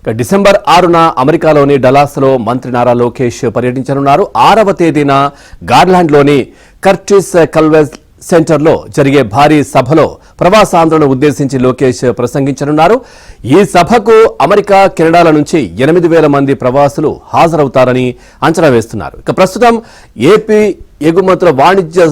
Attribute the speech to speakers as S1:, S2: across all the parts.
S1: December 6న అమెరికాలోని డలాస్లో మంత్రి నారా లోకేష్ పర్యటించనున్నారు. 6వ తేదీన గార్లాండ్లోని కర్టిస్ కల్వెజ్ సెంటర్లో జరిగే భారీ సభలో ప్రవాసాంధ్రులను ఉద్దేశించి లోకేష్ ప్రసంగించనున్నారు. ఈ సభకు అమెరికా, కెనడాల నుంచి 8,000 మంది ప్రవాసులు హాజరవుతారని అంచనా వేస్తున్నారు. ఇక ప్రస్తుతం ఏపీ ఎగుమతుల వాణిజ్య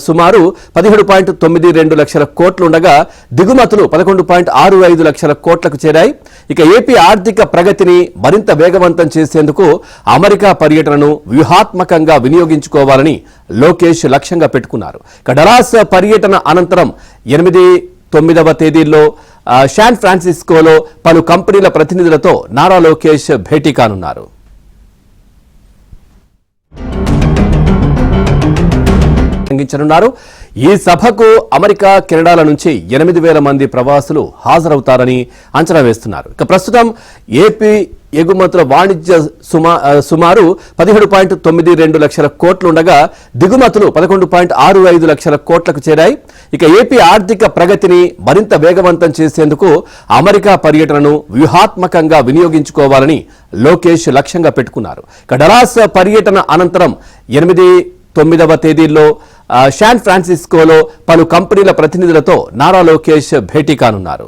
S1: సుమారు 17.92 లక్షల కోట్లుండగా దిగుమతులు 11.65 లక్షల కోట్లకు చేరాయి. ఇక ఏపీ ఆర్థిక ప్రగతిని మరింత వేగవంతం చేసేందుకు అమెరికా పర్యటనను వ్యూహాత్మకంగా వినియోగించుకోవాలని లోకేష్ లక్ష్యంగా పెట్టుకున్నారు. ఇక డలాస్ పర్యటన అనంతరం 8, 9వ తేదీల్లో శాన్ ఫ్రాన్సిస్కోలో పలు కంపెనీల ప్రతినిధులతో నారా లోకేష్ భేటీ కానున్నారు. ఈ సభకు అమెరికా, కెనడాల నుంచి 8,000 మంది ప్రవాసులు హాజరవుతారని అంచనా వేస్తున్నారు. ఇక ప్రస్తుతం ఏపీ ఎగుమతుల వాణిజ్య సుమారు 17.92 లక్షల కోట్లుండగా దిగుమతులు 11.65 లక్షల కోట్లకు చేరాయి. ఇక ఏపీ ఆర్థిక ప్రగతిని మరింత వేగవంతం చేసేందుకు అమెరికా పర్యటనను వ్యూహాత్మకంగా వినియోగించుకోవాలని లోకేష్ లక్ష్యంగా పెట్టుకున్నారు. ఇక డలాస్ పర్యటన అనంతరం 8, 9వ తేదీల్లో శాన్ ఫ్రాన్సిస్కోలో పలు కంపెనీల ప్రతినిధులతో నారా లోకేష్ భేటీ కానున్నారు.